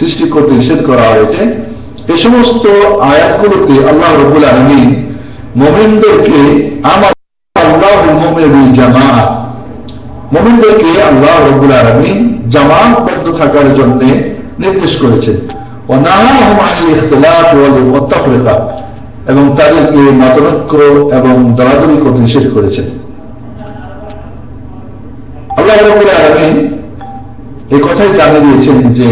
সৃষ্টি করতে নিষেধ করা হয়েছে, এই সমস্ত আয়াতগুলোতে আল্লাহ রাব্বুল আলামিন মুমিনদেরকে আল্লাহুল মুমিনু বিল জামাআহ, মুমিনদেরকে আল্লাহ রাব্বুল আলামিন জামাতবদ্ধ থাকার জন্য নির্দেশ করেছেন। ওয়া নাহাহুম আনিল ইখতিলাফ ওয়াল তাফরিকা, এবং তাদেরকে মতানৈক্য এবং দলাদলি করতে নিষেধ করেছেন। আল্লাহ রাব্বুল আলামিন এই কথাই জানিয়ে দিয়েছেন যে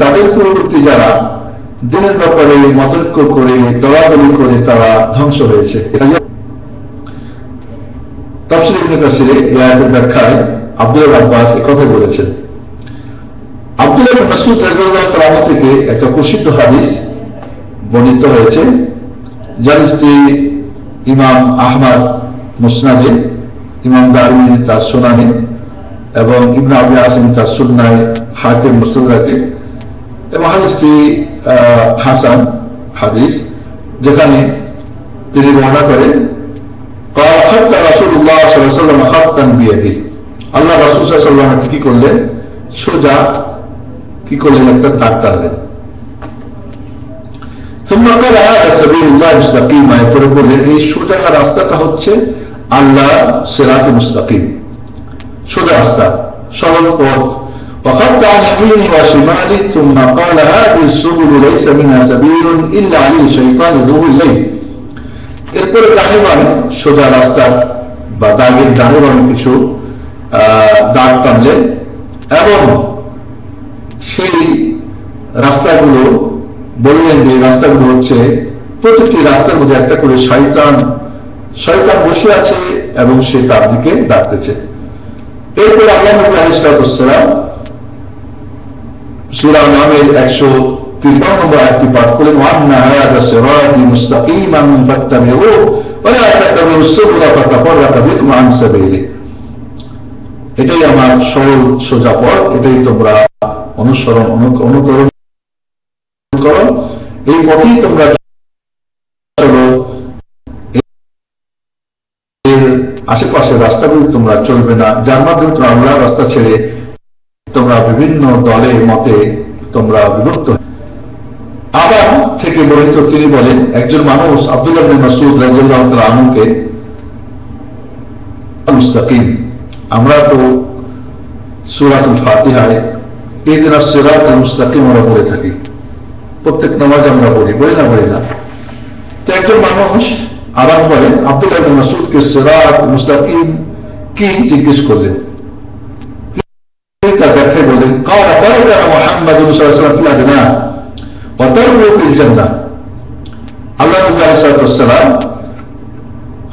তাদের পূর্ববর্তী যারা দিনের ব্যাপারে মতৈক্য করে দলাদলি করে তারা ধ্বংস হয়েছে। তাফসীর ইবনে কাসিরে এই আয়াতের ব্যাখ্যায় আব্দুল্লাহ আব্বাস এই কথা বলেছেন। আব্দুল্লাহ ইবনে মাসউদ রাদিয়াল্লাহু তাআলা আনহু থেকে একটা প্রসিদ্ধ হাদিস বর্ণিত হয়েছে, যার স্ত্রী ইমাম আহমদ মুসনাদে, ইমাম দারমি তার সুনানে এবং ইবনে আবি আসিম তার সুন্নায়, হাকিম মুস্তাদরাকে, এবং হাদিসটি হাসান হাদিস, যেখানে তিনি বর্ণনা করেন রাসূলুল্লাহ সাল্লাল্লাহু আলাইহি ওয়াসাল্লাম খাত্তান বিয়াদি, আল্লাহ রাসূল সাল্লাল্লাহু আলাইহি ওয়াসাল্লাম কি করলেন, সোজা কি করলেন, একটা দাগ টানলেন। তোমরা কারা সাবিলুল্লাহ মুস্তাকিম, এরপরে বললেন এই সোজা রাস্তাটা হচ্ছে আল্লাহ সিরাতুল মুস্তাকিম, সোজা রাস্তা, সরল পথ। وخط عن يمينه وشماله ثم قال هذه السبل ليس منها سبيل الا عليه شيطان يدعو اليه। এরপরে ডানে বামে সোজা রাস্তা বা দাগের ডানে বামে কিছু দাগ টানলেন, এবং সেই রাস্তাগুলো বললেন যে রাস্তাগুলো হচ্ছে প্রতিটি রাস্তার মধ্যে একটা করে শয়তান বসে আছে এবং সে তার দিকে ডাকতেছে। এরপর আল্লাহ নবী আলাইহিস সালাম সূরা নামের 153 নম্বর আয়াতটি পাঠ করলেন, ওয়ান্না হাযা সিরাতি মুস্তাকিমান ফাত্তাবিউহু ওয়া লা তাত্তাবিউস সুবুলা ফাতাফাররাকা বিকুম আন সাবিলিহি। এটাই আমার সরল সোজা পথ, এটাই তোমরা অনুকরণ করো, এই পথেই তোমরা চলো, এর আশেপাশের রাস্তাগুলি তোমরা চলবে না, যার মাধ্যমে তোমরা আল্লাহর রাস্তা ছেড়ে তোমরা বিভিন্ন দলের মতে তোমরা বিভক্ত। আবার থেকে বর্ণিত তিনি বলেন, একজন মানুষ আব্দুল্লাহ ইবনে মাসউদ রাদিয়াল্লাহু তাআলা আনহুকে মুস্তাকিম, আমরা তো সূরাতুল ফাতিহায় ইহদিনাস সিরাতাল মুস্তাকিম আমরা পড়ে থাকি, প্রত্যেক নামাজ আমরা বলি না। তো একজন মানুষ আবার বলেন আব্দুল্লাহ ইবনে মাসউদকে সিরাতুল মুস্তাকিম কি জিজ্ঞেস করলেন, তার ব্যাখ্যায় বলেন ক্বালা তারাকা মুহাম্মাদুন সাল্লাল্লাহু আলাইহি ওয়াসাল্লাম ফিল আদনা ওয়া তারবু ফিল জান্নাহ। আল্লাহ নবী সাল্লাল্লাহু আলাইহি ওয়াসাল্লাম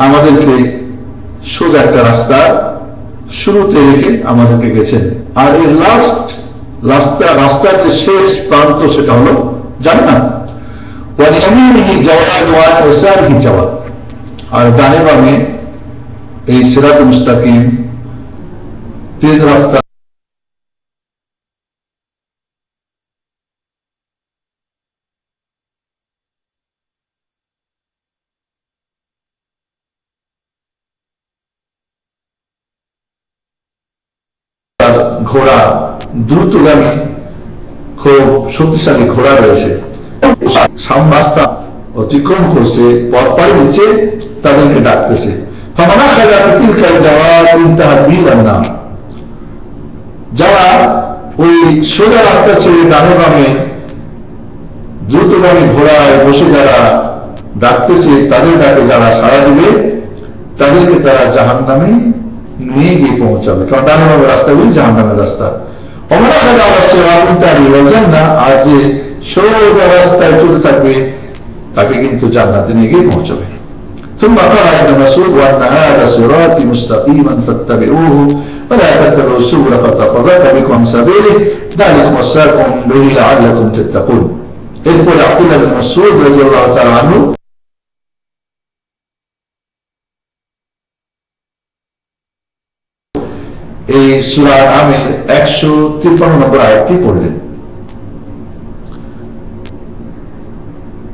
আমাদেরকে সোজা একটা রাস্তা শুরুতে রেখে আমাদেরকে গেছেন, আর এই রাস্তার যে শেষ প্রান্ত সেটা হলো জান্নাত। ওয়া ইয়ামিনিহি জাওয়াদ ওয়া ইয়াসারিহি জাওয়াদ, আর ডানে বামে এই সিরাতুল মুস্তাকিম তেজ রাস্তা ঘোড়া, দ্রুতগামী খুব শক্তিশালী ঘোড়া রয়েছে, রাস্তা অতিক্রম করছে, পথ পাড়ি দিচ্ছে, তাদেরকে ডাকতেছে। যারা ওই সোজা রাস্তা ছেড়ে ডানে বামে দ্রুতগামী ঘোড়ায় বসে যারা ডাকতেছে, তাদের ডাকে যারা সাড়া দিবে তাদেরকে তারা জাহান্নামে নিয়ে গিয়ে পৌঁছাবে, কারণ ডানে বামে রাস্তাগুলি জাহান্নামের রাস্তা। আর যে সোজা রাস্তায় চলতে থাকবে তাকে কিন্তু জান্নাতে নিয়ে গিয়ে পৌঁছাবে। ثم قال ابن مسعود وان هذا صراطي مستقيما فاتبعوه ولا تتبعوا السبل فتفرق بكم عن سبيله ذلكم وصاكم به لعلكم تتقون। এরপর আব্দুল্লাহ ইবনে মাসউদ রাদিয়াল্লাহু তাআলা আনহু এই সূরা নামের 153 নম্বর আয়াতটি পড়লেন।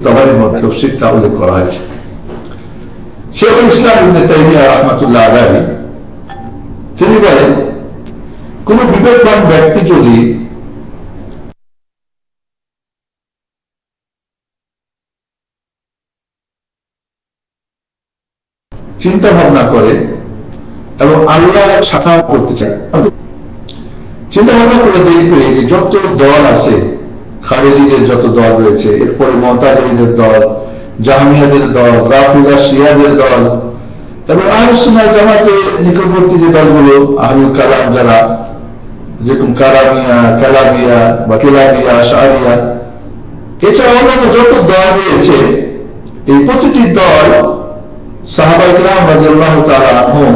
তাবারির মধ্যে তফসীরটা উল্লেখ করা হয়েছে। শেখুল ইসলাম ইবনে তাইমিয়া রাহমাতুল্লাহ আলাইহি তিনি বলেন কোন বিবেকবান ব্যক্তি যদি চিন্তা ভাবনা করে এবং আল্লাহ শাখা করতে চায়, চিন্তা ভাবনা করে দেখবে যে যত দল আছে, খারেজিদের যত দল রয়েছে, এরপরে মুতাজিলীদের দল, জাহমিয়াদের দল, রাফিদা শিয়াদের দল, এবং আহলে সুন্নাহ জামাতের নিকটবর্তী যে দলগুলো আহলুল কালাম, যারা যেরকম কালামিয়া বা কেলামিয়া, আশআরিয়া, এছাড়া অন্যান্য যত দল রয়েছে, এই প্রতিটি দল সাহাবায়ে কেরাম রাদিয়াল্লাহু তাআলা আনহুম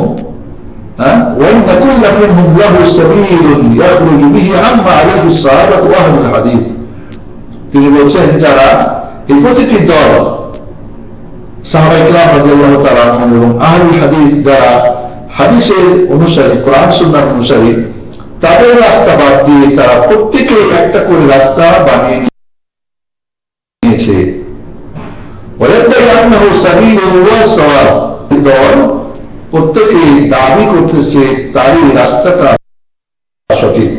وإن كل منهم له سبيل يخرج به عما عليه الصحابة وأهل الحديث। তিনি বলছেন যারা এই প্রতিটি দল সাহাবায়ে কেরাম রাদিয়াল্লাহু তাআলা আনহুম এবং আহলুল হাদিস, যারা হাদিসের অনুসারী, কোরআন সুন্নাহর অনুসারী, তাদের রাস্তা বাদ দিয়ে তারা প্রত্যেকে একটা করে রাস্তা বানিয়ে নিয়েছে। দল প্রত্যেকে দাবি করতেছে তারই রাস্তাটা সঠিক।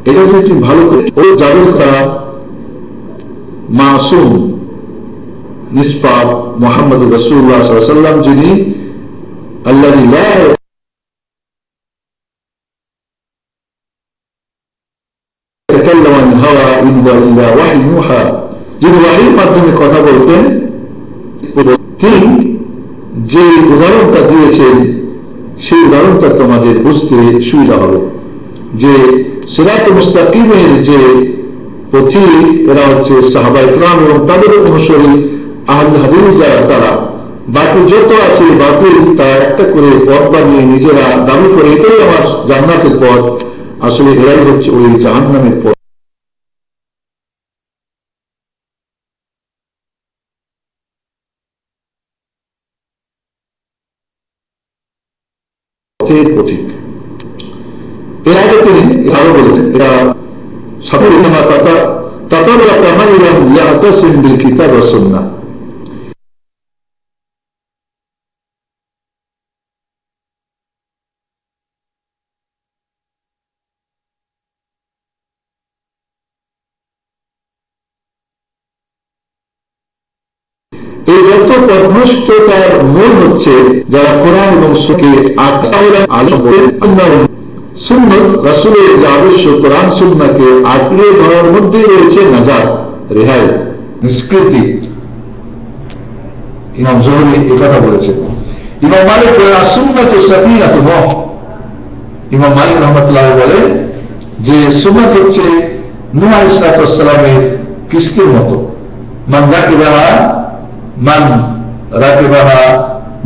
এটা যদি ভালো করে যাদের তারা মাসুম নিষ্পাপ মুহাম্মদ রাসূলুল্লাহ সাল্লাল্লাহু আলাইহি ওয়াসাল্লাম, যিনি আল্লাযী লা ইয়াতাকাল্লামু আন হাওয়া ইল্লা ওয়াহয়ুন ইউহা, যিনি ওয়াহীর মাধ্যমে কথা বলতেন, তিনি যে উদাহরণটা দিয়েছেন সেই উদাহরণটা তোমাদের বুঝতে সুবিধা হবে যে সিরাতুল মুস্তাকিমের যে পথিক এরা হচ্ছে সাহাবায়ে কেরাম এবং তাদের অনুসারী আহলে হাদিস, যারা তারা বাকি যত আছে বাতিল তা একটা করে পথ বানিয়ে নিজেরা দাবি করে এটাই আমার জান্নাতের পথ, আসলে এরাই হচ্ছে ওই জাহান্নামের পথ। পথিক এর আগে তিনি আরো বলেছেন, এরা সাধারণত তাতাবরা তামাইলাম ইয়াতাসিম বিল কিতাব ওয়াস সুন্নাহ। এই যত পথভ্রষ্টতার মূল হচ্ছে যারা কোরআন এবং সুন্নাত রাসূলের যে আদর্শ কোরআন সুন্নাহকে আঁকড়ে ধরার মধ্যেই রয়েছে নাজাত, রেহাই, নিষ্কৃতি। ইমাম জোহরি এই কথা বলেছেন। ইমাম মালিক বলেন আসুন্নাতু সাফিনাতু নূহ। ইমাম মালিক রাহমাতুল্লাহ বলেন যে সুন্নাত হচ্ছে নূহ আলাইহিস সালামের কিস্তির মতো। মান রাকিবাহা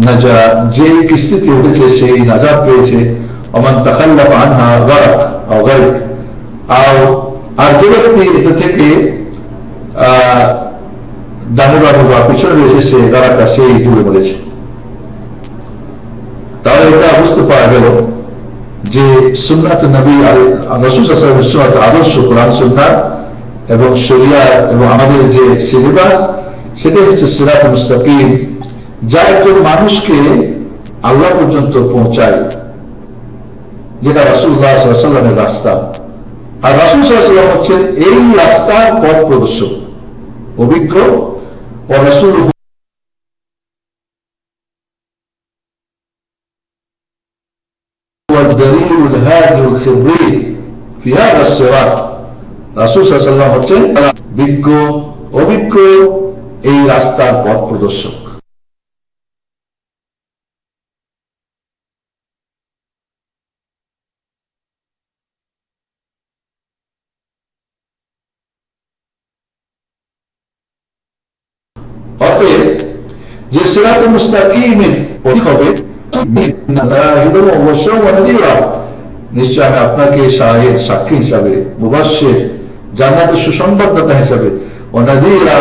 নাজা, যে কিস্তিতে উঠেছে সেই নাজাত পেয়েছে। ওমান তাখাল্লাফা আনহা গারাক আও গারিক, আর যে ব্যক্তি এটা থেকে ডানে বা পিছনে রয়েছে সে গারাকা, সেই ডুবে মরেছে। তাহলে এটা বুঝতে পারা গেল যে সুন্নাত নবী রাসূল সাল্লাল্লাহু আলাইহি ওয়াসাল্লামের আদর্শ কোরআন সুন্নাহ এবং শরিয়াহ এবং আমাদের যে সিলেবাস, সেটাই হচ্ছে সিরাতুল মুস্তাকিম, যা একজন মানুষকে আল্লাহ পর্যন্ত পৌঁছায়, যেটা রাসূলুল্লাহ সাল্লাল্লাহু আলাইহি ওয়াসাল্লামের রাস্তা। আর রাসূল সাল্লাল্লাহু আলাইহি ওয়াসাল্লাম হচ্ছেন এই রাস্তার পথ প্রদর্শক, অভিজ্ঞ ও রাসূল والدليل الهادي الخبير في هذا الصراط। রাসূল সাল্লাল্লাহু আলাইহি ওয়াসাল্লাম হচ্ছেন বিজ্ঞ, অভিজ্ঞ এই রাস্তার পথ প্রদর্শক। অতএব যে সিরাতুল মুস্তাকিমের পথিক হবে, নিশ্চয় আমি আপনাকে শাহিদ, সাক্ষী হিসাবে, মুবাশশির, জান্নাতের সুসংবাদদাতা হিসাবে, ও নাযীরা,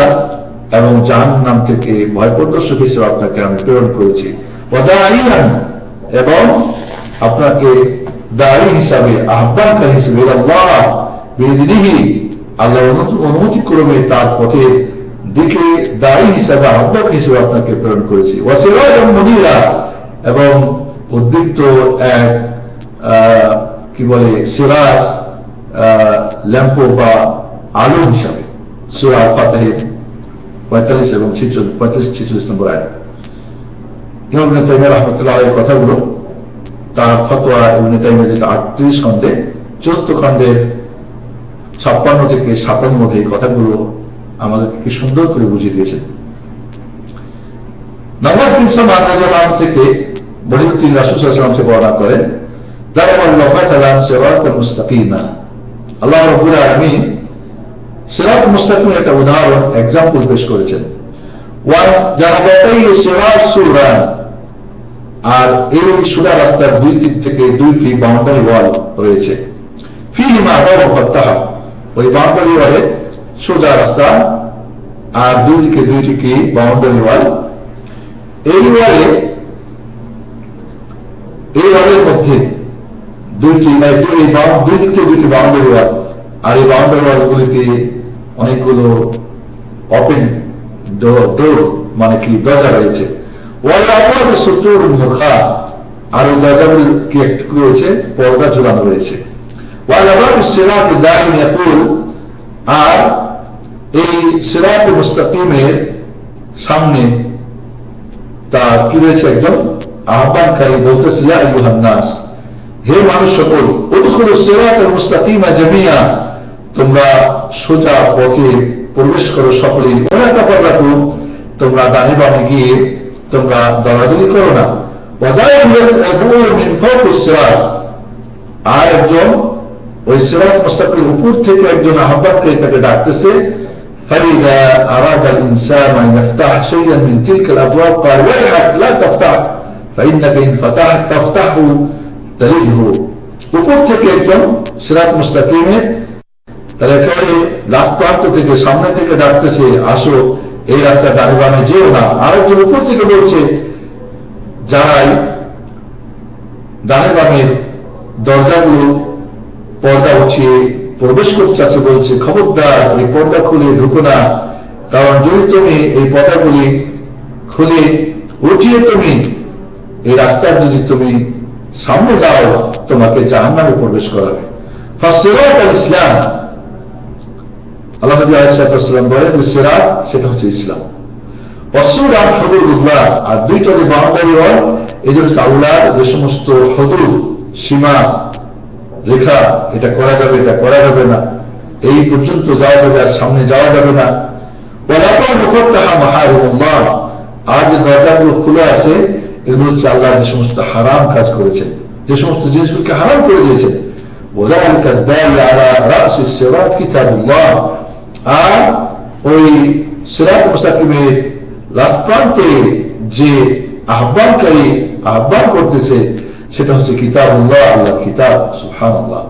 এবং জাহান্নাম থেকে ভয় প্রদর্শক হিসেবে আপনাকে আমি প্রেরণ করেছি। ওয়াদাইয়ান, এবং আপনাকে দায়ী হিসাবে, আহ্বানকারী হিসেবে, আল্লাহ, বেদিনিহি, আল্লাহ অনুমতি ক্রমে তার পথের দিকে দায়ী হিসাবে, আহ্বায়ক হিসেবে আপনাকে প্রেরণ করেছি। ওয়াসিরাজাম মুনিরা, এবং উদ্দীপ্ত এক কি বলে সিরাজ, ল্যাম্প বা আলো হিসাবে। সূরা আল-ফাতিহা 45 এবং 45-46 নম্বর আয়াত। ইমাম ইবনে তাইমিয়া রাহমাতুল্লাহ আলাইহির কথাগুলো, তার ফতোয়া ইবনে তাইমিয়া যেটা 38 খণ্ডে, 4th খণ্ডের 56 থেকে 57 মধ্যে এই কথাগুলো আমাদেরকে কি সুন্দর করে বুঝিয়ে দিয়েছেন। নওয়াজ বিন সামান রাদিয়াল্লাহু আনহু থেকে বর্ণিত, তিনি রাসূল সাল্লাল্লাহু আলাইহি ওয়াসাল্লাম থেকে বর্ণনা করেন, দারাবাল্লাহু মাসালান সিরাতাল মুস্তাকিমা, আল্লাহ রাব্বুল আলামিন সিরাত মুস্তাকিমের একটা উদাহরণ, এক্সাম্পল পেশ করেছেন। ওয়া জানাবাতাই সিরাত সূরা, আর এই সোজা রাস্তার দুই দিক থেকে দুইটি বাউন্ডারি ওয়াল রয়েছে। ফিহিমা বাবু ফাতাহা, ওই বাউন্ডারি ওয়ালে সোজা রাস্তা আর দুই দিকে দুইটি কি বাউন্ডারি ওয়াল। এই ওয়ালের মধ্যে দুইটি দুই দিক থেকে দুইটি বাউন্ডারি ওয়াল, আর এই বাউন্ডারি ওয়ালগুলিতে অনেকগুলো ওপেন ডোর, মানে কি দরজা রয়েছে। আর ওই দরজাগুলি কি একটু রয়েছে, পর্দা ঝুলানো রয়েছে। আর এই সিরাত মুস্তাকিমের সামনে তার কি রয়েছে, একজন আহ্বানকারী বলতেছে, ইয়া আইয়ুহান নাস, হে মানুষ সকল, উদখুলু সিরাতাল মুস্তাকিমা জামিয়া, তোমরা সোজা পথে প্রবেশ করো সকলেই। ওয়া তাফাররাকু, তোমরা ডানে বামে গিয়ে তোমরা দলাদলি করো না। আর একজন ওই সিরাত মুস্তাকিমের উপর থেকে একজন আহ্বানকারী তাকে ডাকতেছে, فإذا أراد الإنسان أن يفتح شيئا من تلك الأبواب قال ويحك لا تفتح فإنك إن فتحت تفتحه تلجه। উপর থেকে একজন সিরাত মুস্তাকিমের তার একেবারে লাস্ট প্রান্ত থেকে, সামনে থেকে ডাকতেছে, আসো এই রাস্তা ডানে বামে যেও না। আরেকজন উপর থেকে বলছে, যারাই ডানে বামের দরজাগুলো পর্দা উঠিয়ে প্রবেশ করতে আছে, বলছে, খবরদার এই পর্দা খুলে ঢুকো না, কারণ যদি তুমি এই পর্দাগুলি খুলে উঠিয়ে তুমি এই রাস্তার যদি তুমি সামনে যাও, তোমাকে জাহান্নামে প্রবেশ করাবে। ফাসসিরাত আল-ইসলাম, আল্লাহ নবী আলাইহিস সালাম বলেন যে সিরাত সেটা হচ্ছে ইসলাম। ওয়াসুরাত হুদুদুল্লাহ, আর দুইটা যে বাউন্ডারি ওয়াল, এই যে আল্লাহর যে সমস্ত হুদুদ, সীমা রেখা, এটা করা যাবে, এটা করা যাবে না, এই পর্যন্ত যাওয়া যাবে, আর সামনে যাওয়া যাবে না। ওয়ালাকান মুফাত্তাহা মাহারিমুল্লাহ, আর যে দরজাগুলো খুলে আছে, এগুলো হচ্ছে আল্লাহ যে সমস্ত হারাম কাজ করেছেন, যে সমস্ত জিনিসগুলোকে হারাম করে দিয়েছেন। ওয়াযালিকা দাল আলা রা'স সিরাত কিতাবুল্লাহ, আর ওই সিরাত মুস্তাকিমের লাস্ট প্রান্তে যে আহ্বানকারী আহ্বান করতেছে, সেটা হচ্ছে কিতাবুল্লাহ, আল্লাহর কিতাব। সুবহানাল্লাহ।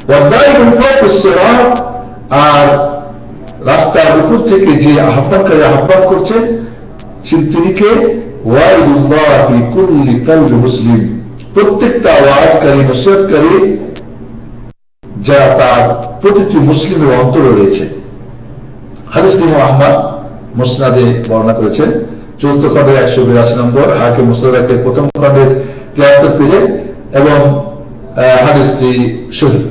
ওয়াদাইরুল ফাওকাস সিরাত, আর রাস্তার উপর থেকে যে আহ্বানকারী আহ্বান করছে, তিনি কে? ওয়াইদুল্লাহ ফি কুল্লি কলবি মুসলিম, প্রত্যেকটা আওয়াজকারী, নসিহতকারী, যা তার প্রতিটি মুসলিমের অন্তরে রয়েছে। হাদিসটি ইমাম আহমদ মুসনাদে বর্ণনা করেছেন, 14 খণ্ডের 182 নম্বর, হাকিম মুসনাদের 1ম খণ্ডের 73 পেজে, এবং হাদিসটি সহিহ।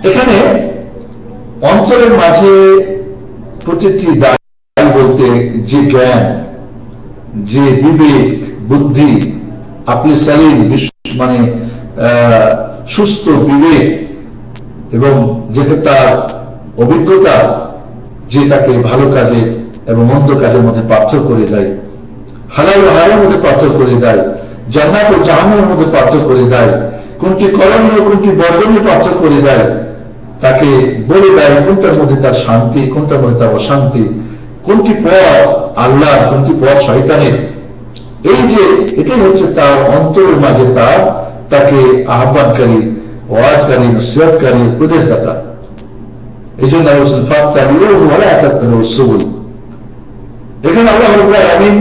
এখানে অন্তরের মাঝে প্রতিটি দায়ী বলতে যে জ্ঞান, যে বিবেক, বুদ্ধি, আপনি সালিম, মানে সুস্থ বিবেক, এবং যেটা তার অভিজ্ঞতা, যে তাকে ভালো কাজে এবং মন্দ কাজের মধ্যে পার্থক্য করে দেয়, হালাল ও হারামের মধ্যে পার্থক্য করে দেয়, জান্নাত ও জাহান্নামের মধ্যে পার্থক্য করে দেয়, কোনটি করণীয় কোনটি বর্জনীয় পার্থক্য করে দেয়, তাকে বলে দেয় কোনটার মধ্যে তার শান্তি, কোনটার মধ্যে তার অশান্তি, কোনটি পথ আল্লাহ, কোনটি পথ শয়তানের। এই যে এটাই হচ্ছে তার অন্তরের মাঝে তাকে আহ্বানকারী, ওয়াজকারী, নসিহতকারী, উপদেশদাতা। এই জন্য এখানে আল্লাহ রাব্বুল আলামিন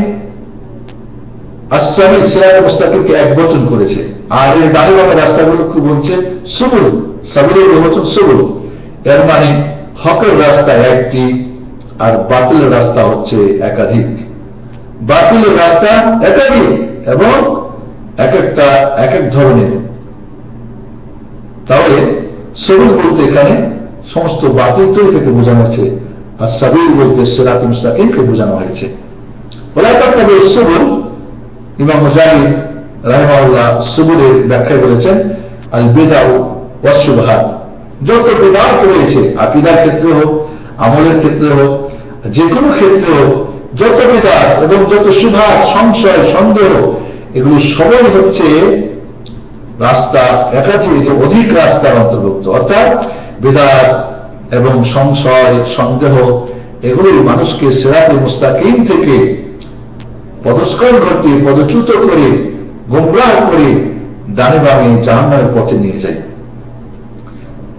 আসসামি সিরাত মুস্তাকিমকে এক বচন করেছে। আর এই ডানে বামে রাস্তাগুলোকে বলছে সুবুল, সাবিলের বহুবচন সুবুল। এর মানে হকের রাস্তা একটি আর বাতিলের রাস্তা হচ্ছে একাধিক। বাতিলের রাস্তা একাধিক এবং এক একটা এক এক ধরনের। তাহলে সবুল বলতে এখানে সমস্ত বাতিল তরিকাকে বোঝানো হয়েছে, আর সাবিল বলতে সিরাত মুস্তাকিমকে বোঝানো হয়েছে। সবুল, ইমাম মুজাহিদ রাহিমাহুল্লাহ সবুলের ব্যাখ্যায় বলেছেন আল বিদআ ওয়াস শুবহাত, যত বিদআত রয়েছে আকীদার ক্ষেত্রে হোক, আমলের ক্ষেত্রে হোক, যে কোনো ক্ষেত্রে হোক, যত বিদআত এবং যত শুবহাত, সংশয়, সন্দেহ, এগুলো সবই হচ্ছে রাস্তা একাধিক, যে অধিক রাস্তার অন্তর্ভুক্ত। অর্থাৎ বিদআত এবং সংশয়, সন্দেহ এগুলি মানুষকে সিরাত মুস্তাকিম থেকে পদস্খলন ঘটিয়ে, পদচ্যুত করে, গোমরাহ করে ডানে বামে জাহান্নামের পথে নিয়ে যায়।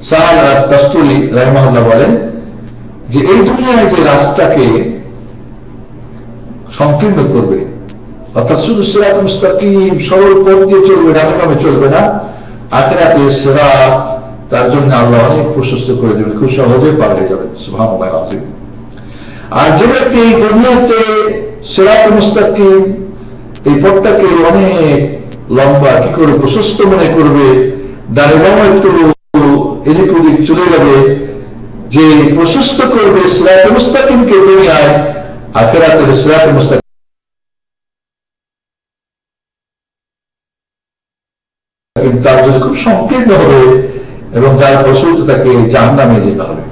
সাহাল আত-তাস্তুরি রাহিমাহুল্লাহ বলেন যে এই দুনিয়ায় যে রাস্তাকে সংকীর্ণ করবে, অর্থাৎ শুধু সিরাত মুস্তাকিম সরল পথ দিয়ে চলবে, ডানে বামে চলবে না, আখিরাতে সিরাত তার জন্য আল্লাহ অনেক প্রশস্ত করে দেবেন, খুব সহজে পার হয়ে যাবে। সুবহানাল্লাহ আযীম। আর যে ব্যক্তি এই দুনিয়াতে সিরাত মুস্তাকিম এই পথটাকে অনেক লম্বা কি করে প্রশস্ত মনে করবে, ডানে বামে একটু এদিক ওদিক চলে যাবে, যে প্রশস্ত করবে সিরাত মুস্তাকিমকে দুনিয়ায়, আখিরাতের সিরাত মুস্তাকিম তার জন্য খুব সংকীর্ণ হবে এবং যার ফলস্বরূপ তাকে জাহান্নামে যেতে হবে।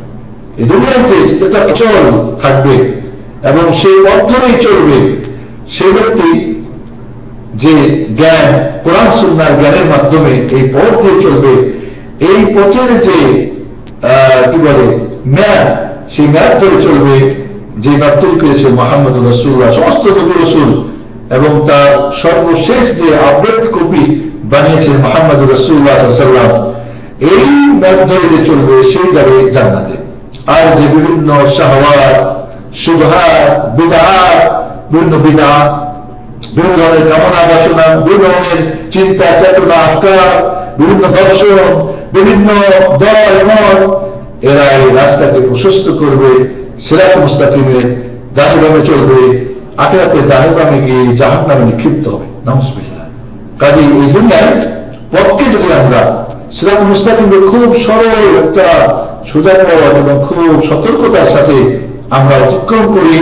এই দুনিয়াতে যেটা অচল থাকবে এবং সেই পথ ধরেই চলবে, সেই ব্যক্তি যে জ্ঞান, কোরআন সুন্নাহর জ্ঞানের মাধ্যমে এই পথ দিয়ে চলবে, এই পথের যে কি বলে ম্যাপ, সেই ম্যাপ ধরে চলবে, যে ম্যাপ তৈরি করেছে মুহাম্মদ রাসূলুল্লাহ, সমস্ত নবী রাসূল, এবং তার সর্বশেষ যে আপডেট কপি বানিয়েছেন মুহাম্মদ রাসূলুল্লাহ সাল্লাল্লাহু আলাইহি ওয়াসাল্লাম, এই ম্যাপ ধরে যে চলবে সেই যাবে জান্নাতে। আর যে বিভিন্ন শাহওয়াত, শুবহাত, বিদআত, বিভিন্ন বিদআত, বিভিন্ন ধরনের কামনা বাসনা, বিভিন্ন ধরনের চিন্তা চেতনা, আফকার, বিভিন্ন দর্শন, বিভিন্ন দল মত, এরা এই রাস্তাকে প্রশস্ত করবে, সিরাত মুস্তাকিমের ডানে বামে চলবে, আখিরাতে ডানে বামে গিয়ে জাহান্নামে নিক্ষিপ্ত হবে। নাউযুবিল্লাহ। কাজেই এই দুনিয়ার পথকে যদি আমরা সিরাত মুস্তাকিমের খুব সরল একটা সোজা পথ এবং খুব সতর্কতার সাথে আমরা অতিক্রম করি,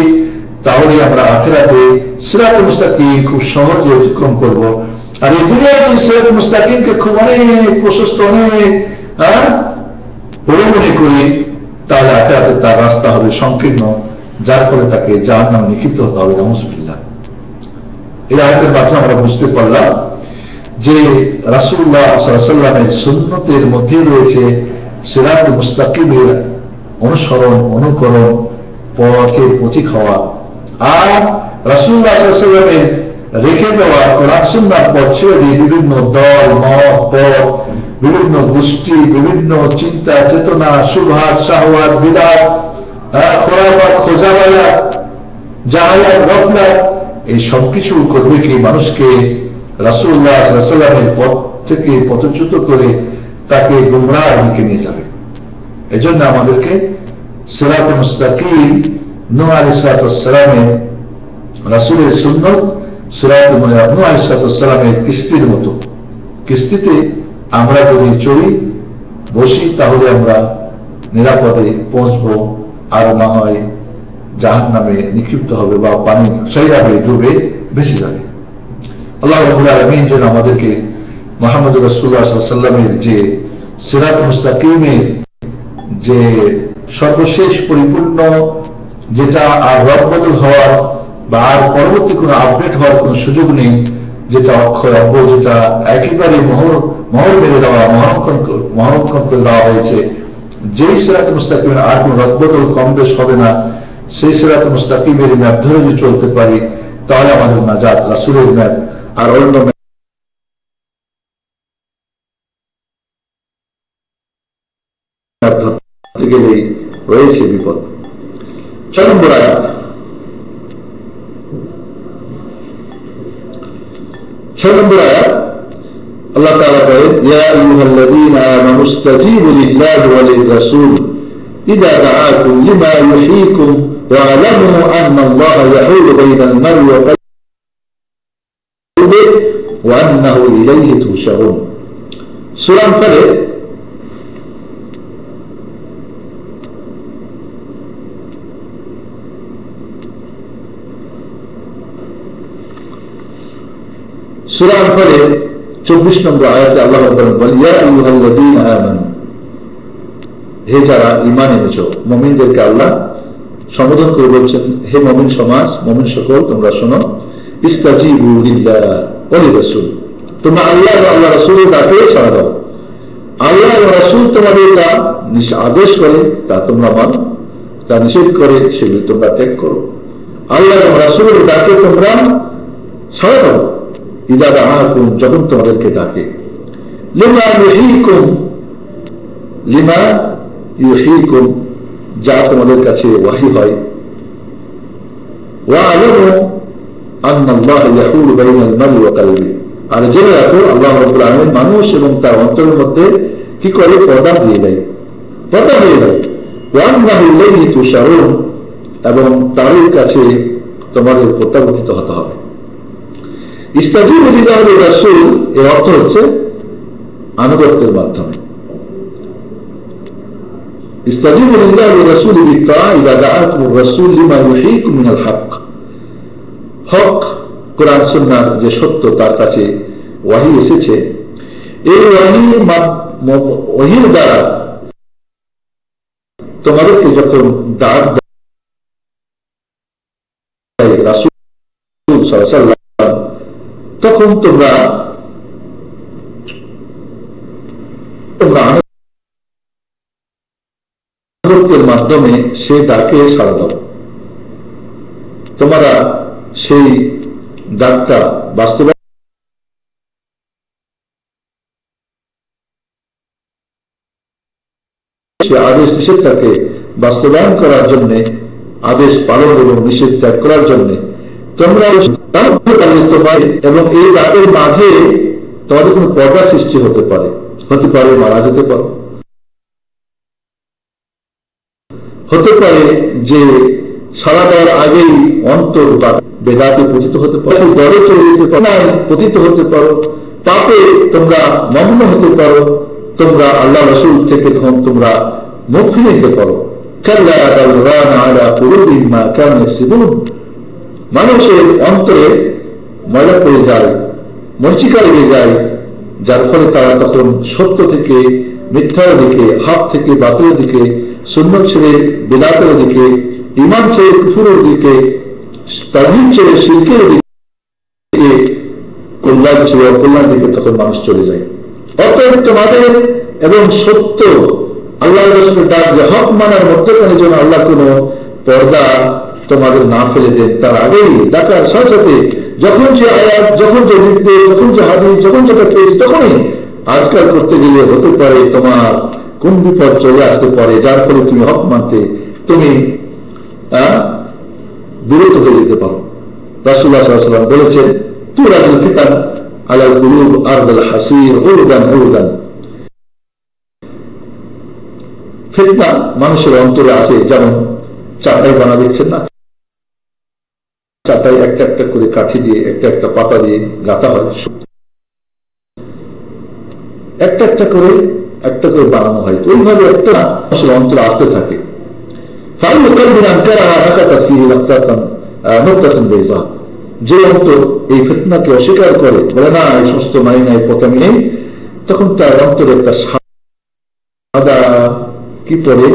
তাহলে আমরা আখিরাতে সিরাত মুস্তাকিম খুব সহজে অতিক্রম করব। আর এই দুনিয়ায় সিরাত মুস্তাকিমকে খুব অনেক প্রশস্ত, অনেক বড় মনে করি, তাহলে আখিরাতে তার রাস্তা হবে সংকীর্ণ, যার ফলে তাকে জাহান্নামে নিক্ষিপ্ত হতে হবে। নাউযুবিল্লাহ। এই আয়াতের মাধ্যমে আমরা বুঝতে পারলাম যে রাসূলুল্লাহ সাল্লাল্লাহু আলাইহি ওয়াসাল্লামের সুন্নতের মধ্যে রয়েছে সিরাত মুস্তাকিমের অনুসরণ, অনুকরণ, পথের পথিক হওয়া। আর রাসূলুল্লাহ সাল্লাল্লাহু আলাইহি ওয়াসাল্লামের রেখে দেওয়া কোরআন সুন্নাহর পথ ছেড়ে দিয়ে বিভিন্ন দল মত, পথ, বিভিন্ন গোষ্ঠী, বিভিন্ন চিন্তা চেতনা, শুবহাত, শাহওয়াত, বিদআত, খুরাফাত, খোজাবায়াত, জাহালাত, গফলাত, এই সবকিছু করবে কি মানুষকে রাসূলুল্লাহ সাল্লাল্লাহু আলাইহি ওয়াসাল্লামের পথ থেকে পথচ্যুত করে তাকে গুমরাহের দিকে নিয়ে যাবে। এজন্য আমাদেরকে সিরাত মুস্তাকিম, নূহ আলাইহিস সালামের রাসূলের সুন্নাত, সিরাত নূহ আলাইহিস সালামের কিস্তির মতো, কিস্তিতে আমরা যদি চড়ি, বসি, তাহলে আমরা নিরাপদে পৌঁছবো, আর না হয় জাহান্নামে নিক্ষিপ্ত হবে বা পানি সেইভাবে ডুবে ভেসে যাবে। আল্লাহ রাব্বুল আলামিন যেন আমাদেরকে মুহাম্মদ রাসূলুল্লাহ সাল্লাল্লাহু আলাইহি ওয়াসাল্লামের যে সিরাত মুস্তাকিমের যে সর্বশেষ পরিপূর্ণ, যেটা আর রদবদল হওয়ার বা আর পরবর্তী কোনো আপডেট হওয়ার কোনো সুযোগ নেই, যেটা অক্ষয় অব্য, যেটা একেবারে মোহর মেরে দেওয়া, মহারক্ষণ করে দেওয়া হয়েছে, যেই সিরাত মুস্তাকিমের আর কোনো রদবদল কম বেশ হবে না, সেই সিরাত মুস্তাকিমের ম্যাপ ধরে যদি চলতে পারি, তাহলে আমাদের নাজাত। রাসূলের ম্যাপ আর অন্য ধরতে গেলেই রয়েছে বিপদ। 6 নম্বর আয়াত। 6 নম্বর আয়াত আল্লাহ তাআলা বলেন, ইয়া আইয়ুহাল্লাযীনা আমানু ইসতাজীবু লিল্লাহি ওয়া লির-রাসূল ইযা দাআকুম লিমা ইউহয়ীকুম ওয়া আ'লামু আন্নাল্লাহা ইয়াহুলু বাইনাল মার'i ওয়া কলবিহি ওয়া আন্নাহু ইলাইহি তুহশারুন। সূরা আনফালে সূরা আনফালে 24 নম্বর আয়াতে আল্লাহ বলেন, ইয়া আইয়ুহাল্লাযীনা আমানু, হে যারা ঈমান এনেছো। মুমিনদেরকে আল্লাহ সম্বোধন করে বলছেন, হে মুমিন সমাজ, মুমিন সকল, তোমরা শোনো, ইস্তাজিবু লিল্লাহি ওয়া লির-রাসূল, তোমরা আল্লাহ এবং আল্লাহ রাসূলের ডাকে সাড়া দাও। আল্লাহ এবং রাসূল তোমাদের যা আদেশ করে তা তোমরা মানো, তা নিষেধ করে সেগুলি তোমরা ত্যাগ করো। আল্লাহ এবং রাসূলের ডাকে তোমরা সাড়া দাও, ইযা দাআকুম, যখন তোমাদেরকে ডাকে, লিমা ইউহয়ীকুম, যা তোমাদের কাছে ওয়াহী হয়, ওয়া আ'লামু আন্নাল্লাহা ইয়াহুলু বাইনাল মার'i ওয়া কলবিহি, আর জেনে রাখো আল্লাহ রাব্বুল আলামিন মানুষ এবং তার অন্তরের মধ্যে কি করে পর্দা দিয়ে দেয়। ওয়া আন্নাহু ইলাইহি তুহশারুন, এবং তার কাছে তোমাদের প্রত্যাবর্তিত হতে হবে। ইস্তাজিবু লিল্লাহি ওয়া লির-রাসূল এর অর্থ হচ্ছে আনুগত্যের মাধ্যমে। ইস্তাজিবু লিল্লাহি ওয়া লির-রাসূলি বিত-তাআ ইযা দাআকুমুর রাসূল লিমা ইউহয়ীকুম মিনাল হক, হক কোরআন সুন্নাহর যে সত্য তার কাছে ওয়াহী এসেছে, এই ওয়াহীর দ্বারা তোমাদেরকে যখন দাওয়াত দেয় রাসূল সাল্লাল্লাহু আলাইহি ওয়াসাল্লাম, তখন তোমরা আনুগত্যের মাধ্যমে সে ডাকে সাড়া দাও। তোমরা সেই ডাকটা বাস্তবায়ন আদেশ নিষেধটাকে বাস্তবায়ন করার জন্য, আদেশ পালন এবং নিষেধ ত্যাগ করার জন্য তোমরা তোমার এবং এই ডাকের মাঝে তোমাদের কোন পর্দা সৃষ্টি হতে পারে, মারা যেতে পারো, হতে পারে যে সারা দেওয়ার আগেই অন্তর বা বেদাতে পতিত হতে পারো, দলে চলে যেতে পারো, পতিত হতে পারো, পাপে তোমরা মগ্ন হতে পারো, তোমরা আল্লাহ রাসূল থেকে তখন তোমরা মুখ ফিরে নিতে পারো। কাল্লা বাল রানা আলা কুলুবিহিম মা কানু ইয়াকসিবুন, মানুষের অন্তরে ময়লা পড়ে যায়, মরচিকা লেগে যায়, যার ফলে তারা তখন সত্য থেকে মিথ্যার দিকে, হক থেকে বাতিলের দিকে, সুন্নাত ছেড়ে বিদআতের দিকে, ঈমান ছেড়ে কুফরের দিকে, তাওহীদ ছেড়ে শিরকের দিকে, কল্যাণ ছেড়ে অকল্যাণের দিকে তখন মানুষ চলে যায়। অতএব তোমাদের এবং সত্য আল্লাহ রাসূলের ডাক যে হক মানার মধ্যখানে যেন আল্লাহ কোনো পর্দা তোমাদের না ফেলে দেন, তার আগেই ডাকার সাথে সাথে যখন যে আয়াত, যখন যে নির্দেশ, যখন যে হাদিস, যখন যেটা পেয়েছি তখনই আজকাল করতে গেলে হতে পারে তোমার কোন বিপদ চলে আসতে পারে, যার ফলে তুমি হক মানতে তুমি বিরত হয়ে যেতে পারো। রাসূলুল্লাহ সাল্লাল্লাহু আলাইহি ওয়াসাল্লাম বলেছেন, তুরাদুল ফিতান আলাল কুলুব আরদাল হাসির উরদান উরদান, ফিতনা মানুষের অন্তরে আছে যেমন চাটাই বানা দিচ্ছেন না, চাটাই একটা একটা করে কাঠি দিয়ে, একটা একটা পাতা দিয়ে গাঁথা হয়, একটা একটা করে বানানো হয়, ওইভাবে একটা মানুষের অন্তরে আসতে থাকে। যে অন্তর এই ফিতনাকে অস্বীকার করে, বলে না এই সমস্ত মানি নাই, পতামি নেই, তখন তার অন্তরে একটা সাদা কি পড়ে,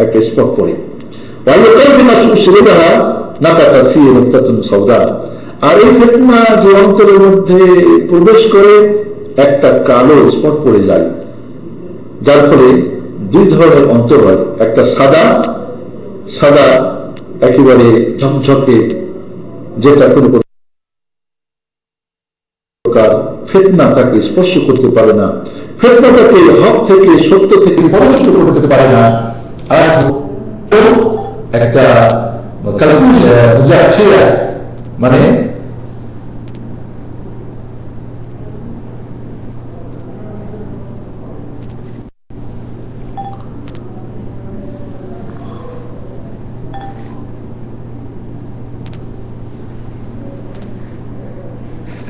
একটা স্পট পড়ে। আর এই ফিতনা যে অন্তরের মধ্যে প্রবেশ করে একটা কালো স্পট পড়ে যায়, যার ফলে দুই ধরনের অন্তর হয়, একটা সাদা একেবারে ঝকঝকে, যেটা কোনো প্রকার ফিতনা তাকে স্পর্শ করতে পারে না, ফিতনা তাকে হক থেকে সত্য থেকে পরাস্ত করতে পারে না। আর একটা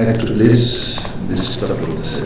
এখানে একটু প্লিজ ডিস্টার্ব করতেছে।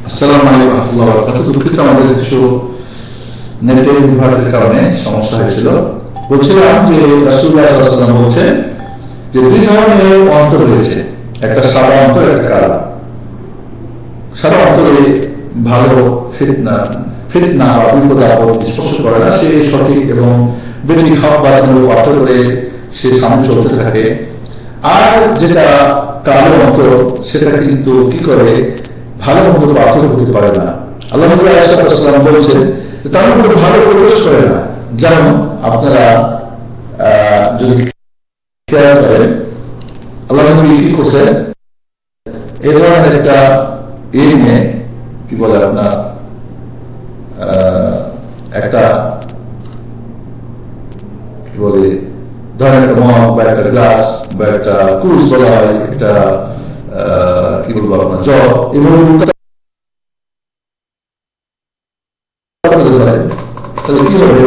আসসালামু আলাইকুম ওয়া রাহমাতুল্লাহি ওয়া বারাকাতুহু। দুঃখিত, আমাদের কিছু নেটের বিভাগের কারণে সমস্যা হয়েছিল। বলছিলাম যে রাসূলুল্লাহ সাল্লাল্লাহু আলাইহি ওয়াসাল্লাম বলছেন যে দুই ধরনের অন্তর রয়েছে, একটা সাদা অন্তর, একটা কালো। সাদা অন্তরে ভালো ফিতনা বা বিপদ আপদ স্পর্শ করে না, সে সঠিক এবং বেঠিক হক বাতিল পার্থ করে সে সামনে চলতে থাকে। আর যেটা কালো অন্তর, সেটা কিন্তু কি করে ভালো মন্দ পার্থক্য করতে পারে না। আল্লাহ নবী আলাইহিস সালাম বলেছেন তার মধ্যে ভালো প্রবেশ করে না। যেমন আপনারা যদি খেয়াল করেন, আল্লাহ নবী কি করছেন, এই ধরনের একটা নিয়ে কি বলে আপনার একটা কি বলে ধরেন একটা মগ বা একটা গ্লাস বা একটা কুরুশ বলা হয়, একটা কি বলবো আপনার জগ, এভাবে তাহলে কি হবে,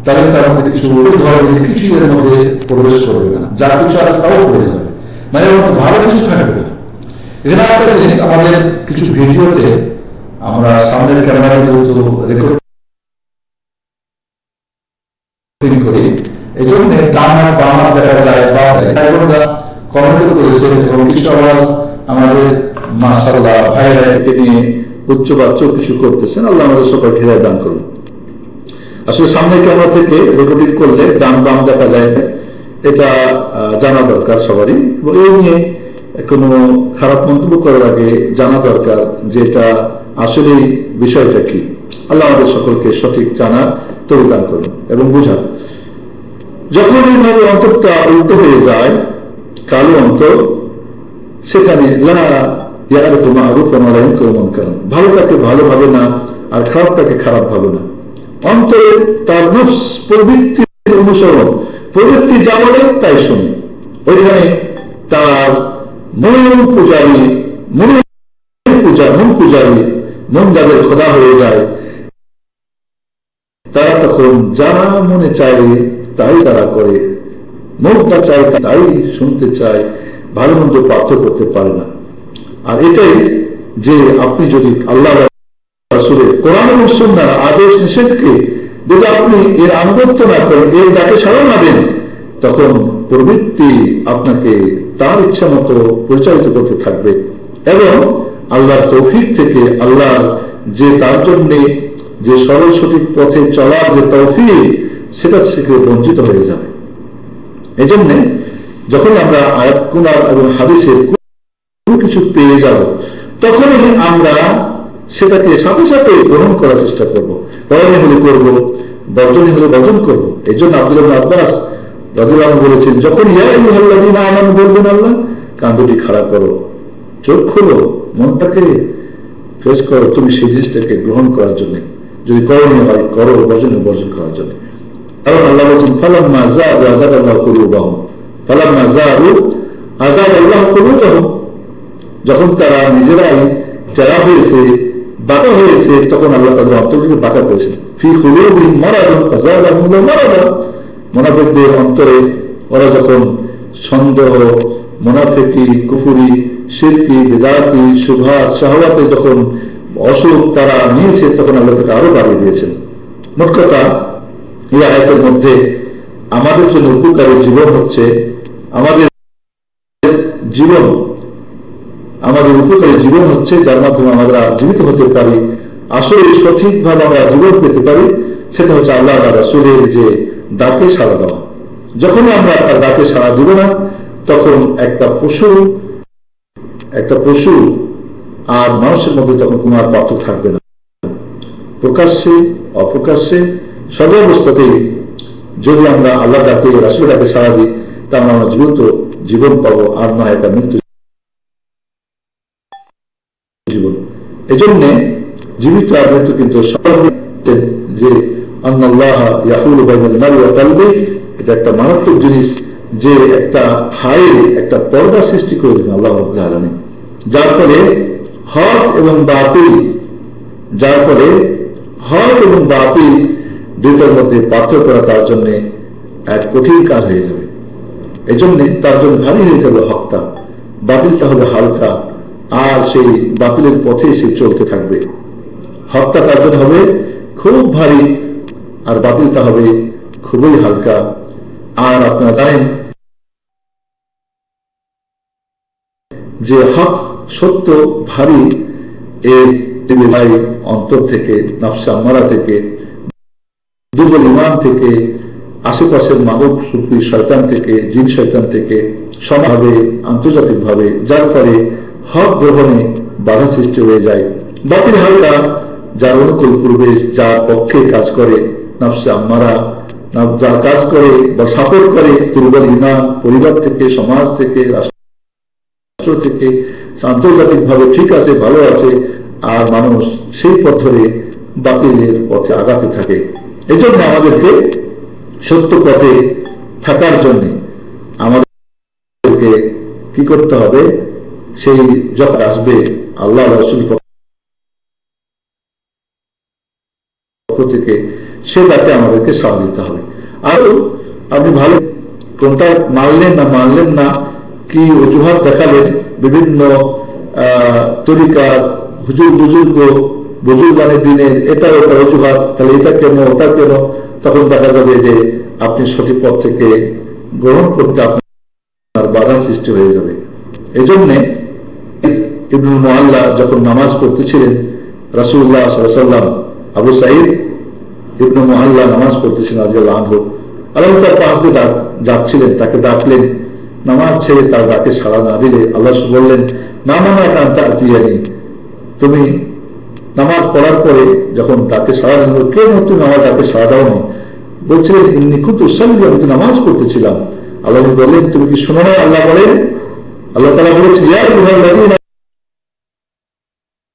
তাহলে তার মধ্যে কিছু ধরনের কিছু এর মধ্যে প্রবেশ করবে না, যা কিছু আছে তাও পড়ে যাবে, মানে ভালো কিছু থাকবে না। এখানে একটা জিনিস, আমাদের কিছু ভিডিওতে আমরা সামনের ক্যামেরায় যেহেতু রেকর্ডিং করি, এই জন্য ডান হাত বাম হাত দেখা যায় বা কমেন্ট করেছেন এবং কিছু আবার আমাদের মাশাআল্লাহ ভাইরা একে নিয়ে উচ্চবাচ্য কিছু করতেছেন। আল্লাহ আমাদের সবাই হেদায়েত দান করুন। আসলে সামনের ক্যামেরা থেকে রেকর্ডিং করলে ডান বাম দেখা যায়, এটা জানা দরকার সবারই। এই নিয়ে কোনো খারাপ মন্তব্য করার আগে জানা দরকার যে এটা আসলে বিষয়টা কি। আল্লাহ আমাদের সকলকে সঠিক জানা তৌফিক দান করুন এবং বুঝান। যখন এইভাবে অন্তরটা উল্টো হয়ে যায়, কালো অন্তর, সেখানে ভালোটাকে ভালো ভাবে না আর খারাপটাকে খারাপ ভাবে না। অন্তরে তার নফস প্রবৃত্তির অনুসরণ, প্রবৃত্তি যা বলে তাই শুনে। ওইখানে তার মন পূজারী, মন পূজারী, মন যাদের খোদা হয়ে যায়, তারা তখন যা মনে চায় তাই তারা করে, মনটা চায় তাই শুনতে চায়, ভালো মন্দ পার্থক্য করতে পারে না। আর এটাই যে আপনি যদি আল্লাহ রাসূলের কোরআন এবং সুন্নাহর আদেশ নিষেধকে যদি আপনি এর আনুগত্য না করেন, এর ডাকে সাড়া না দেন, তখন প্রবৃত্তি আপনাকে তার ইচ্ছা মতো পরিচালিত করতে থাকবে এবং আল্লাহর তৌফিক থেকে, আল্লাহর যে তার জন্য যে সরল সঠিক পথে চলার যে তৌফিক, সেটা থেকে বঞ্চিত হয়ে যাবে। এই জন্যে যখন আমরা আয়াত কুরআন এবং হাদিসের কোনো কিছু পেয়ে যাব, তখনই আমরা সেটাকে সাথে সাথে গ্রহণ করার চেষ্টা করবো। করণীয় হলে করব, বর্জনীয় হলে বর্জন করবো। এই জন্য আব্দুল্লাহ ইবনে আব্বাস রাদিয়াল্লাহু আনহু বলেছেন, যখন ইয়া আইয়ুহাল্লাযীনা আমানু বলবেন আল্লাহ, কান দুটি খাড়া করো, চোখ খোলো, মনটাকে ফ্রেশ করো, তুমি সেই জিনিসটাকে গ্রহণ করার জন্য, যদি করণীয় হয় করো, বর্জনীয় বর্জন করার জন্য। কারণ আল্লাহ বলছেন, ফালাম্মা যাগু আযাগাল্লাহু কুলুবাহুম, ফালাম্মা যাগু আযাগাল্লাহু কুলুবাহুম, যখন তারা নিজেরাই যারা হয়েছে, বাঁকা হয়েছে, তখন আল্লাহ তাদের অন্তরকে বাঁকা করেছেন। ফি কুলুবিহিম মারাদুন ফাযাদাহুমুল্লাহু মারাদা, মুনাফিকদের অন্তরে ওরা যখন সন্দেহ, মুনাফিকি, কুফরি, শিরকি, বিদআতি, শুবহাত, শাহওয়াতে যখন অসুখ তারা নিয়েছে, তখন আল্লাহ তাকে আরো বাড়িয়ে দিয়েছেন। মোট কথা, এই আয়াতের মধ্যে আমাদের জন্য উপকারী জীবন হচ্ছে আমাদের জীবন, আমাদের উপকারী জীবন হচ্ছে যার মাধ্যমে আমরা জীবিত হতে পারি, আসলে সঠিকভাবে আমরা জীবন পেতে পারি, সেটা হচ্ছে আল্লাহ রাসূলের যে ডাকে সাড়া দেওয়া। যখন আমরা তার ডাকে সাড়া দিব না, তখন একটা পশু আর মানুষের মধ্যে তখন কোনো আর পার্থক্য থাকবে না। প্রকাশ্যে অপ্রকাশ্যে সর্বাবস্থাতেই যদি আমরা আল্লাহ ডাকে, রাসূলের ডাকে সাড়া দিই, তা আমরা জীবিত জীবন পাবো, আর নয় একটা মৃত্যু জীবন। এই জন্য জীবিত আর মৃত্যু কিন্তু যে আল্লাহ ইয়াহুলু বাইনাল মারই ওয়া কলবিহি, এটা একটা মারাত্মক জিনিস, যে একটা হাইল, একটা পর্দা সৃষ্টি করে দেন আল্লাহ রাব্বুল আলামিন, যার ফলে হক এবং বাতিল দুইটার মধ্যে পার্থক্য করা তার জন্য এক কঠিন কাজ হয়ে যাবে। এই জন্য তার জন্য ভারী হয়ে যাবে হকটা, বাতিলটা হবে হালকা, আর সেই বাতিলের পথে সে চলতে থাকবে। হকটা তার জন্য হবে খুব ভারী, আর বাতিলটা হবে খুবই হালকা। আর আপনারা জানেন যে হক সত্য ভারী, এর অন্তর থেকে, নফস আম্মারা থেকে, দুর্বল ঈমান থেকে, আশেপাশের মানব শক্তি শয়তান থেকে, জিন শয়তান থেকে, সমাজভাবে আন্তর্জাতিকভাবে, যার ফলে হক গ্রহণে বাধা সৃষ্টি হয়ে যায়। বাতিল হালকা, যার অনুকূল পরিবেশ, যার পক্ষে কাজ করে নফস আম্মারা, যার কাজ করে বা সাপোর্ট করে দুর্বল ঈমান, পরিবার থেকে, সমাজ থেকে, রাষ্ট্র থেকে, আন্তর্জাতিকভাবে ঠিক আছে, ভালো আছে, আর মানুষ সেই পথ ধরে বাতিলের পথে আগাতে থাকে। এই জন্য আমাদেরকে সত্য পথে থাকার জন্য আমাদেরকে কি করতে হবে, সেই যখন আসবে আল্লাহ রাসূল পক্ষ থেকে, সে তাকে আমাদেরকে সাড়া দিতে হবে। আর আপনি ভালো কোনটা মানলেন না, কি অজুহাত দেখালেন, বিভিন্ন তরিকার বুজুর্গানের দিনের এটা ওটা অজুহাত, তাহলে এটা কেন ওটা কেন, তখন দেখা যাবে যে আপনি সঠিক পথ থেকে গ্রহণ করতে আপনার বাধা সৃষ্টি হয়ে যাবে। এই জন্যে ইবনুল মুআল্লা যখন নামাজ পড়তেছিলেন, রাসূলুল্লাহ সাল্লাল্লাহু আলাইহি ওয়াসাল্লাম, আবু সাঈদ ইবনে মুআল্লা নামাজ পড়তেছিলেন রাদিয়াল্লাহু আনহু, আল্লাহ তার পাশ দিয়ে যাচ্ছিলেন, তাকে ডাকলেন, নামাজ ছেড়ে তার ডাকে সাড়া না দিলে আল্লাহ বললেন, না তুমি নামাজ পড়ার পরে যখন তাকে সাড়া দিল, কেন তুমি আমার ডাকে সাড়া দাওনি? বলছিলেন, ইন্নী কুনতু উসাল্লি, আমি তো নামাজ পড়তেছিলাম। আল্লাহ বললেন, তুমি কি শোনো না? আল্লাহ বলেন, আল্লাহ তাআলা বলেছেন, ইয়া আইয়ুহাল্লাযীনা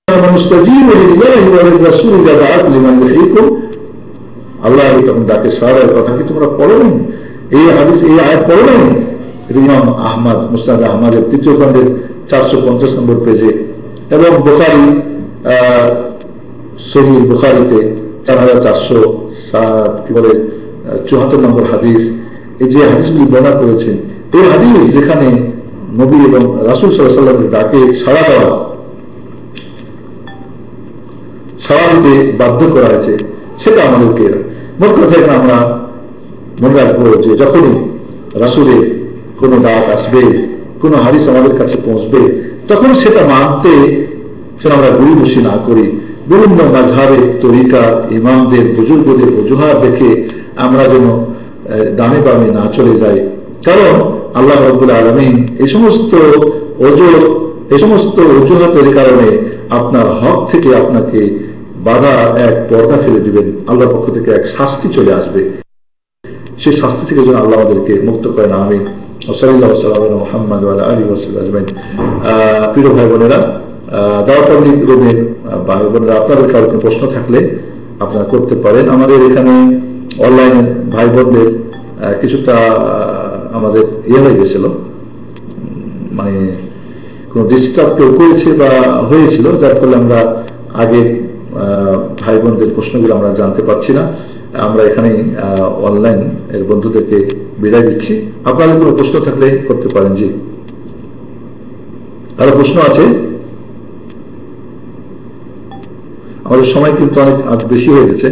আমানু ইসতাজীবু লিল্লাহি ওয়া লির-রাসূলি ইযা দাআকুম লিমা ইউহয়িকুম, আল্লাহ তখন ডাকে সাড়া দেওয়ার কথা কি তোমরা পড়োনি? এই হাদিস, এই আয়াত পড়োনি? ইমাম আহমদ, মুসনাদ আহমদের 3য় খণ্ডের 450 নম্বর পেজে, এবং বুখারী সহিহ বুখারীতে 4474 নম্বর হাদিস, এই যে হাদিসগুলি বর্ণনা করেছেন, এই হাদিস যেখানে নবী এবং রাসূল সাল্লাল্লাহু আলাইহি ওয়াসাল্লামের ডাকে সাড়া দেওয়া, সাড়া দিতে বাধ্য করা হয়েছে, সেটা আমাদেরকে মোট কথা এখানে আমরা মনে রাখবো যে যখনই রাসূলের কোনো ডাক আসবে, কোনো হাদিস আমাদের কাছে পৌঁছবে, তখন সেটা মানতে সেটা আমরা গরিবসী না করি, বিভিন্ন মাযহাবের তরিকা ইমামদের বুজুর্গদের অজুহাত দেখে আমরা যেন ডানে বামে না চলে যাই। কারণ আল্লাহ রাব্বুল আলামিন এই সমস্ত অজুহাতের কারণে আপনার হক থেকে আপনাকে বাধা এক পর্দা ফেলে দিবেন, আল্লাহর পক্ষ থেকে এক শাস্তি চলে আসবে। সেই শাস্তি থেকে যেন আল্লাহ আমাদেরকে মুক্ত করেন, আমিন। সাল্লাল্লাহু আলাইহি ওয়া মুহাম্মদ ওয়া আলা আলিহি ওয়া সাহবিহি আজমাইন। প্রিয় ভাই বোনেরা, দাওয়াত তাবলীগ রুমের ভাই বোনেরা, আপনাদের কারো কোনো প্রশ্ন থাকলে আপনারা করতে পারেন। আমাদের এখানে অনলাইনে ভাই বোনদের কিছুটা আমাদের হয়ে গেছিল, মানে কোন ডিস্টার্ব কেউ করেছে বা হয়েছিল, যার ফলে আমরা আগে ভাই বোনদের প্রশ্নগুলো আমরা জানতে পারছি না। আমরা এখানে অনলাইন এর বন্ধুদেরকে বিদায় দিচ্ছি। আপনাদের কোনো প্রশ্ন থাকলে করতে পারেন। জি, আরো প্রশ্ন আছে? আমাদের সময় কিন্তু অনেক আজ বেশি হয়ে গেছে।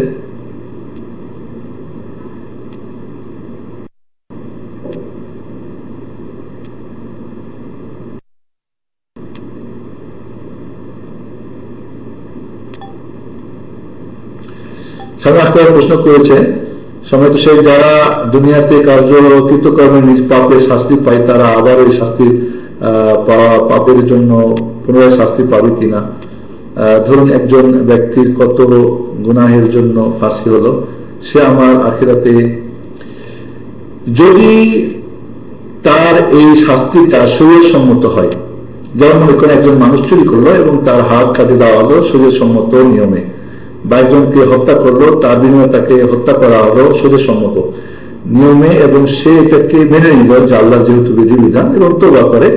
প্রশ্ন করেছে, সময় তো সেই যারা দুনিয়াতে কৃতকর্মে নিজ পাপের শাস্তি পায়, তারা আবার ওই শাস্তি পাপের জন্য পুনরায় শাস্তি পাবে কিনা? ধরুন একজন ব্যক্তির কত গুনাহের জন্য ফাঁসি হলো, সে আমার আখিরাতে যদি তার এই শাস্তিটা শরীর সম্মত হয়, যেমন মনে করেন একজন মানুষ চুরি করলো এবং তার হাত কাটে দেওয়া হলো শরীর সম্মত নিয়মে, বা একজনকে হত্যা করলো তার বিনিময়ে তাকে হত্যা করা হলো শরীর সম্মত নিয়মে, এবং সে এটাকে মেনে নিল যে আল্লাহ যেহেতু বিধিবিধান এবং তওবা করে,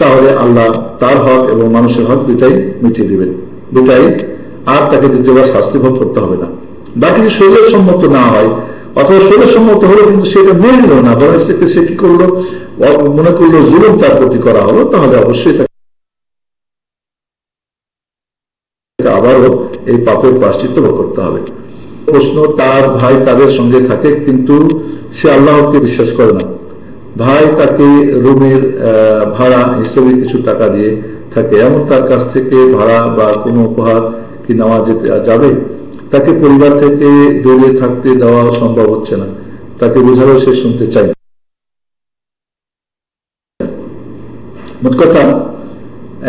তাহলে আল্লাহ তার হক এবং মানুষের হক দুটাই মিটিয়ে দিবেন, দুটাই, আর তাকে দ্বিতীয়বার শাস্তি ভোগ করতে হবে না। বাকি যদি শরীর সম্মত না হয় অথবা শরীর সম্মত হলো কিন্তু সেটা মেনে নিল না, বরং সে কি করলো, মনে করলো জুলুম তার প্রতি করা হলো, তাহলে অবশ্যই আবারও এই পাপের প্রায়শ্চিত্ত করতে হবে। প্রশ্ন, তার ভাই তাদের সঙ্গে থাকে কিন্তু সে আল্লাহকে বিশ্বাস করে না, ভাই তাকে রুমের ভাড়া হিসেবে কিছু টাকা দিয়ে থাকে, এমন তার কাছ থেকে ভাড়া বা কোনো উপহার কি নেওয়া যেতে যাবে? তাকে পরিবার থেকে দূরে থাকতে দেওয়া সম্ভব হচ্ছে না, তাকে বোঝালেও সে শুনতে চায়। মোট কথা,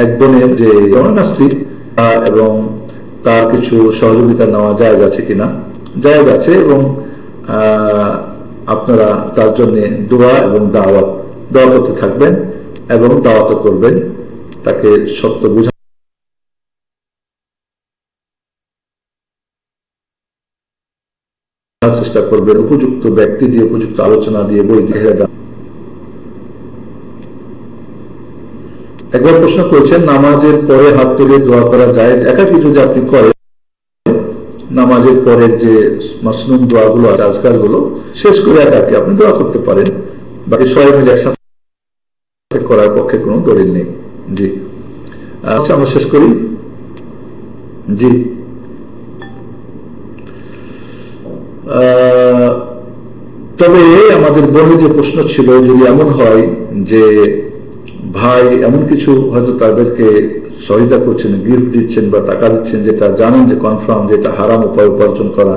এক বোনের যে স্ত্রী এবং তার কিছু সহযোগিতা নেওয়া জায়েজ আছে কিনা? জায়েজ আছে, এবং আপনারা তার জন্য দোয়া এবং দাওয়াত করতে থাকবেন এবং দাওয়াত করবেন, তাকে সত্য বুঝার চেষ্টা করবেন, উপযুক্ত ব্যক্তি দিয়ে উপযুক্ত আলোচনা দিয়ে বই দিয়ে। একবার প্রশ্ন করেছেন, নামাজের পরে হাত তুলে দোয়া করা যায়? একাকি যদি আপনি করেন, নামাজের পরের যে মাসনুন দোয়াগুলো আছে, আজকারগুলো শেষ করে একাকি আপনি দোয়া করতে পারেন, বাকি সবাই মিলে একসাথে করার পক্ষে কোনো দলিল নেই। জি, আচ্ছা, আমরা শেষ করি। জি, তবে আমাদের বলে যে প্রশ্ন ছিল, যদি এমন হয় যে ভাই এমন কিছু হয়তো তাদেরকে সহায়তা করছেন, গিফট দিচ্ছেন বা টাকা দিচ্ছেন, যেটা জানেন যে কনফার্ম যেটা হারাম উপায় উপার্জন করা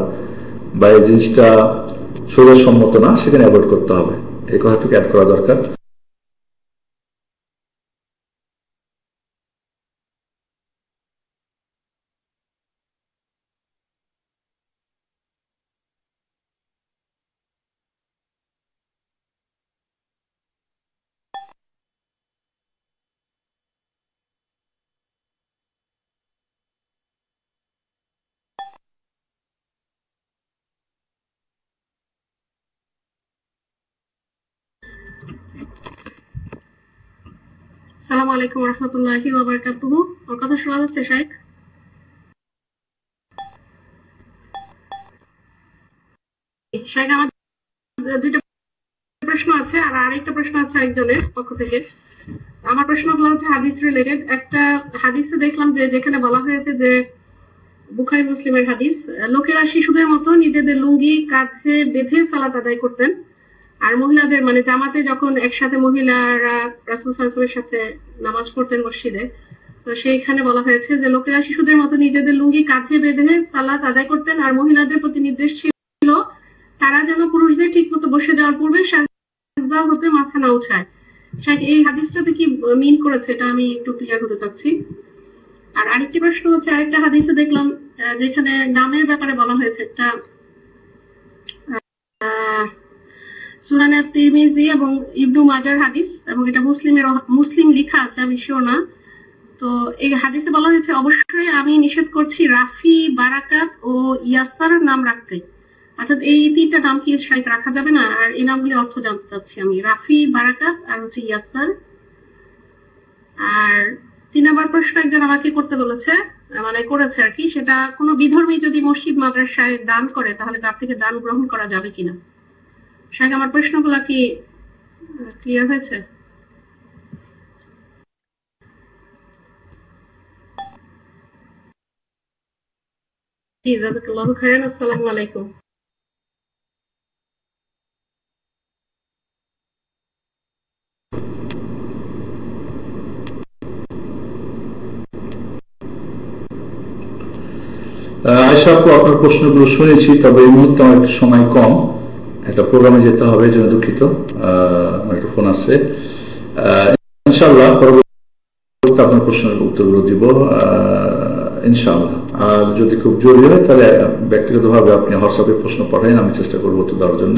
বা এই জিনিসটা শরীর সম্মত না, সেখানে অ্যাভয়েড করতে হবে, এই কথাটুকু অ্যাড করা দরকার। আসসালামু আলাইকুম ওয়া রাহমাতুল্লাহি ওয়া বারাকাতুহু। আমার কথা শোনা যাচ্ছে শাইখ? শাইখ, আমার দুইটা প্রশ্ন আছে, আর আরেকটা প্রশ্ন আছে একজনের পক্ষ থেকে। আমার প্রশ্নগুলো হচ্ছে হাদিস রিলেটেড। একটা হাদিসে দেখলাম যে যেখানে বলা হয়েছে যে বুখারী মুসলিমের হাদিস, লোকেরা শিশুদের মতো নিজেদের লুঙ্গি কাঁধে বেঁধে সালাত আদায় করতেন, আর মহিলাদের মানে জামাতে যখন একসাথে মহিলারা রাসূল সাল্লাল্লাহু আলাইহি ওয়াসাল্লামের সাথে নামাজ পড়তেন মসজিদে, তো সেইখানে বলা হয়েছে যে লোকেরা শিশুদের মতো নিজেদের লুঙ্গি কাঁধে বেঁধে সালাত আদায় করতেন, আর মহিলাদের প্রতি নির্দেশ ছিল তারা যেন পুরুষদের ঠিক মতো বসে যাওয়ার পূর্বে সাজদা হতে মাথা না উঠায়। এই হাদিসটাতে কি মিন করেছে এটা আমি একটু ক্লিয়ার হতে চাচ্ছি। আর আরেকটি প্রশ্ন হচ্ছে, আরেকটা হাদিসে দেখলাম যেখানে নামের ব্যাপারে বলা হয়েছে, একটা সুনানে তিরমিজি এবং ইবনু মাজার হাদিস, এবং এটা মুসলিম লেখা আছে, আমি শিওর না। তো এই হাদিসে বলা হয়েছে অবশ্যই আমি নিষেধ করছি রাফি, বারাকাত ও ইয়াসার নাম রাখতে। অর্থাৎ এই তিনটা নাম কি রাখা যাবে না? আর এই নামগুলি অর্থ জানতে চাচ্ছি আমি, রাফি, বারাকাত আর হচ্ছে ইয়াসার। আর 3 নম্বর প্রশ্ন একজন আমাকে করতে বলেছে, মানে করেছে আর কি, সেটা কোনো বিধর্মী যদি মসজিদ মাদ্রাসায় দান করে তাহলে তার থেকে দান গ্রহণ করা যাবে কিনা। শাইখ, আমার প্রশ্নগুলো কি ক্লিয়ার হয়েছে? জি, জাযাকাল্লাহু খাইরান। আসসালামু আলাইকুম। আয়েশা আপু, আপনার প্রশ্নগুলো শুনেছি, তবে এই মুহূর্তে আমার একটু সময় কম, একটা প্রোগ্রামে যেতে হবে, এই জন্য দুঃখিত। আমার একটা ফোন আসছে, ইনশাআল্লাহ পরবর্তীতে আপনার প্রশ্নের উত্তরগুলো দিব ইনশাআল্লাহ। আর যদি খুব জরুরি হয় তাহলে ব্যক্তিগতভাবে আপনি হোয়াটসঅ্যাপে প্রশ্ন পাঠান, আমি চেষ্টা করবো উত্তর দেওয়ার জন্য।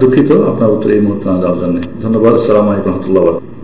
দুঃখিত আপনার উত্তর এই মুহূর্তে না দেওয়ার জন্য। ধন্যবাদ। আসসালামু আলাইকুম ওয়া রাহমাতুল্লাহি ওয়া বারাকাতুহু।